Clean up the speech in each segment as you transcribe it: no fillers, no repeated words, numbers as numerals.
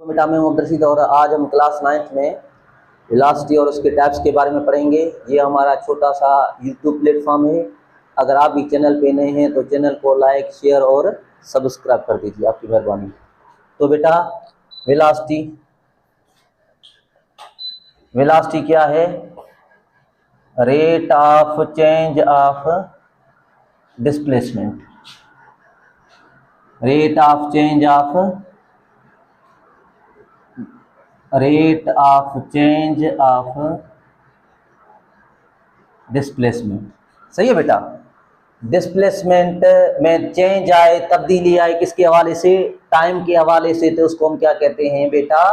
तो बेटा मैं हूं रशीद और आज हम क्लास 9th में वेलोसिटी और उसके टाइप्स के बारे में पढ़ेंगे। ये हमारा छोटा सा यूट्यूब प्लेटफॉर्म है। अगर आप भी चैनल पे नए हैं तो चैनल को लाइक शेयर और सब्सक्राइब कर दीजिए, आपकी मेहरबानी। तो बेटा वेलोसिटी क्या है? Rate of change of displacement, rate of change of displacement. सही है बेटा। डिस्प्लेसमेंट में चेंज आए, तब्दीली आए, किसके हवाले से? टाइम के हवाले से, तो उसको हम क्या कहते हैं बेटा?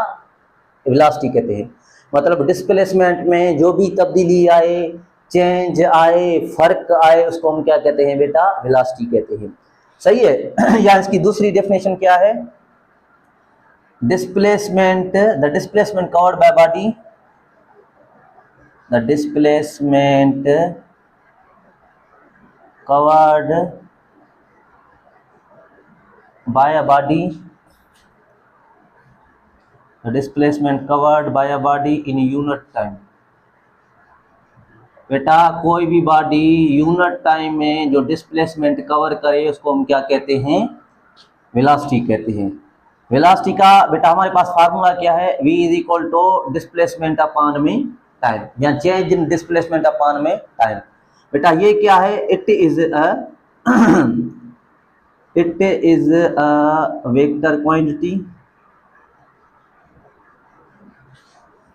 वेलोसिटी कहते हैं। मतलब डिस्प्लेसमेंट में जो भी तब्दीली आए, चेंज आए, फर्क आए, उसको हम क्या कहते हैं बेटा? वेलोसिटी कहते हैं। सही है। या इसकी दूसरी डेफिनेशन क्या है? displacement, the displacement covered by body, the displacement covered by a body, the displacement covered by a body in unit time। बेटा कोई भी बॉडी यूनिट टाइम में जो डिस्प्लेसमेंट कवर करे उसको हम क्या कहते हैं? वेलोसिटी कहते हैं। वेलोसिटी का बेटा हमारे पास फार्मूला क्या है? v is equal to displacement upon में टाइम, या चेंज इन डिस्प्लेसमेंट अपॉन में टाइम। बेटा ये क्या है? It is a vector quantity,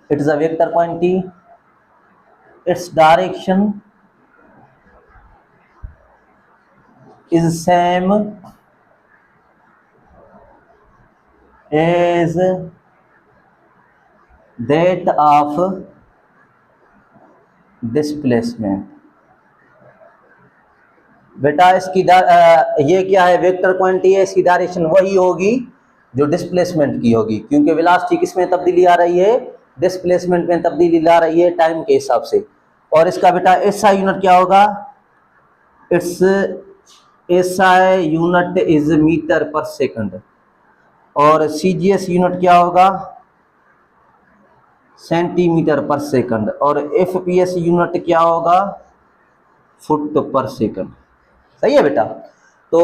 it is a vector quantity, its direction is same as that of displacement। बेटा इसकी ये क्या है? वेक्टर क्वांटिटी है, इसकी डायरेक्शन वही होगी जो डिस्प्लेसमेंट की होगी, क्योंकि वेलोसिटी किस में तब्दीली आ रही है? डिस्प्लेसमेंट में तब्दीली ला रही है टाइम के हिसाब से। और इसका बेटा एसआई यूनिट क्या होगा? Its SI unit is metre per second, और सीजीएस यूनिट क्या होगा? सेंटीमीटर पर सेकंड, और एफपीएस यूनिट क्या होगा? फुट पर सेकंड। सही है बेटा। तो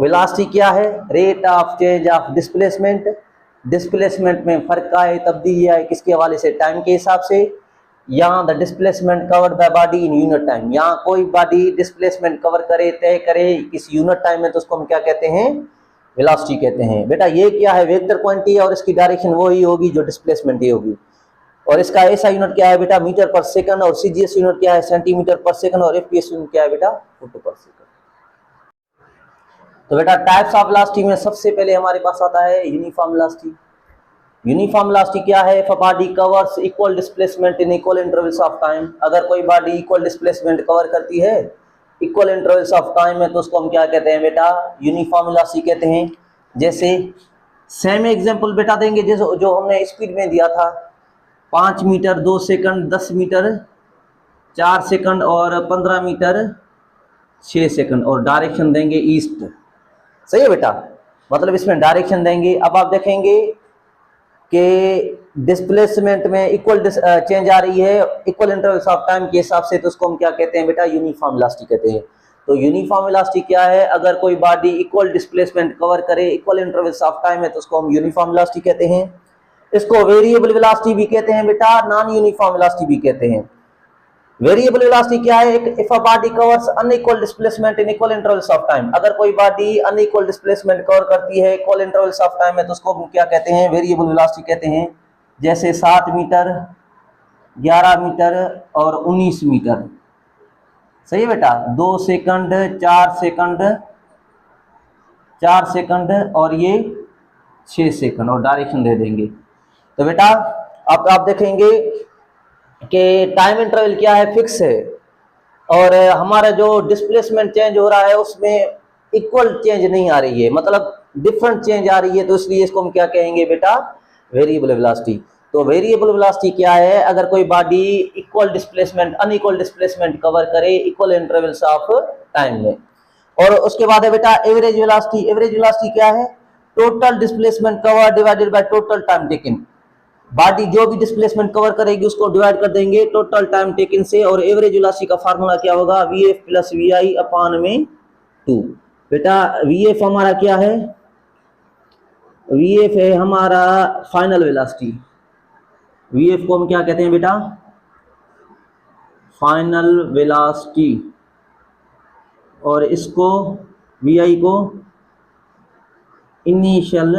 वेलोसिटी क्या है? Rate of change of displacement. Displacement में फर्क आए, तब्दीली आए, किसके हवाले से? टाइम के हिसाब से। यहाँ the displacement covered by body in unit time, यहाँ कोई बॉडी डिस्प्लेसमेंट कवर करे, तय करे किसी यूनिट टाइम में, तो उसको हम क्या कहते हैं? वेलोसिटी कहते हैं। बेटा ये क्या है? वेक्टर क्वांटिटी है, और इसकी डायरेक्शन वो ही होगी जो डिस्प्लेसमेंट ही होगी। और इसका ऐसा यूनिट क्या है बेटा? मीटर पर सेकंड, और सीजीएस यूनिट क्या है? सेंटीमीटर पर सेकंड, और एफपीएस यूनिट क्या है बेटा? फुट पर सेकंड। तो बेटा टाइप्स ऑफ वेलोसिटी में सबसे पहले हमारे पास आता है यूनिफॉर्म वेलोसिटी। यूनिफॉर्म वेलोसिटी क्या है? If a body covers equal displacement in equal intervals of time. अगर कोई बॉडी इक्वल डिस्प्लेसमेंट कवर करती है इक्वल इंटरवल्स ऑफ टाइम में, तो उसको हम क्या कहते हैं बेटा? यूनिफॉर्म वेलोसिटी कहते हैं। जैसे सेम एग्जांपल बेटा देंगे, जैसे जो हमने स्पीड में दिया था, 5 मीटर 2 सेकंड, 10 मीटर 4 सेकंड, और 15 मीटर 6 सेकंड, और डायरेक्शन देंगे ईस्ट। सही है बेटा। मतलब इसमें डायरेक्शन देंगे। अब आप देखेंगे कि डिस्प्लेसमेंट में इक्वल चेंज आ रही है इक्वल इंटरवल्स ऑफ टाइम के हिसाब से, तो उसको हम क्या कहते हैं बेटा? यूनिफॉर्म वेलोसिटी कहते हैं। तो यूनिफॉर्म वेलोसिटी क्या है? अगर कोई बॉडी इक्वल डिस्प्लेसमेंट कवर करे इक्वल इंटरवल्स ऑफ टाइम है, तो उसको हम यूनिफॉर्म वेलोसिटी कहते हैं। इसको वेरिएबल वेलोसिटी भी कहते हैं बेटा, नॉन यूनिफॉर्म वेलोसिटी भी कहते हैं। वेरिएबल वेलोसिटी क्या है? If a body covers unequal displacement in equal intervals of time. अगर कोई बॉडी अनइक्वल डिस्प्लेसमेंट कवर करती है इक्वल इंटरवल्स ऑफ टाइम में, तो उसको हम क्या कहते हैं? वेरिएबल वेलोसिटी कहते हैं। जैसे 7 मीटर 11 मीटर और 19 मीटर। सही है बेटा। 2 सेकंड 4 सेकंड 4 सेकंड, और ये 6 सेकंड, और डायरेक्शन दे देंगे। तो बेटा अब आप देखेंगे कि टाइम इंटरवल क्या है? फिक्स है। और हमारा जो डिस्प्लेसमेंट चेंज हो रहा है उसमें इक्वल चेंज नहीं आ रही है, मतलब डिफरेंट चेंज आ रही है, तो इसलिए इसको हम क्या कहेंगे बेटा? Variable velocity. तो वेरिएबल वेलोसिटी क्या है? अगर कोई body equal displacement unequal displacement cover करे इक्वल इंटरवल्स ऑफ टाइम में। और उसके बाद है बेटा एवरेज वेलोसिटी। एवरेज वेलोसिटी क्या है? Total displacement cover divided by total time taken. Body जो भी डिस्प्लेसमेंट कवर करेगी उसको डिवाइड कर देंगे टोटल टाइम टेकन से, और एवरेज वेलोसिटी का फार्मूला क्या होगा, वीएफ प्लस वीआई अपॉन में 2। बेटा वीएफ हमारा क्या है, वीएफ है हमारा फाइनल वेलोसिटी। वीएफ को हम क्या कहते हैं बेटा, फाइनल वेलोसिटी, और इसको वीआई को इनिशियल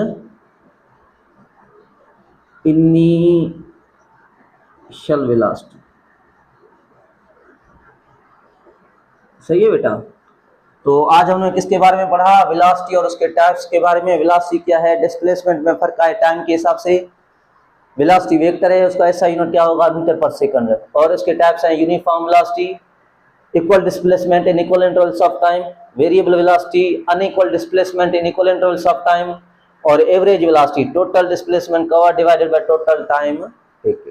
वेलोसिटी। सही है बेटा। तो आज हमने किसके बारे में पढ़ा, वेलोसिटी और उसके टाइप्स के बारे में। वेलोसिटी क्या है, डिस्प्लेसमेंट में फर्क है टाइम के हिसाब से। वेलोसिटी वेक्टर है, उसका ऐसा यूनिट क्या होगा, मीटर पर सेकंड। और इसके टाइप्स हैं uniform velocity, equal displacement in equal intervals of time, variable velocity, unequal displacement in equal intervals of time, और average velocity, total displacement cover divided by total time taken.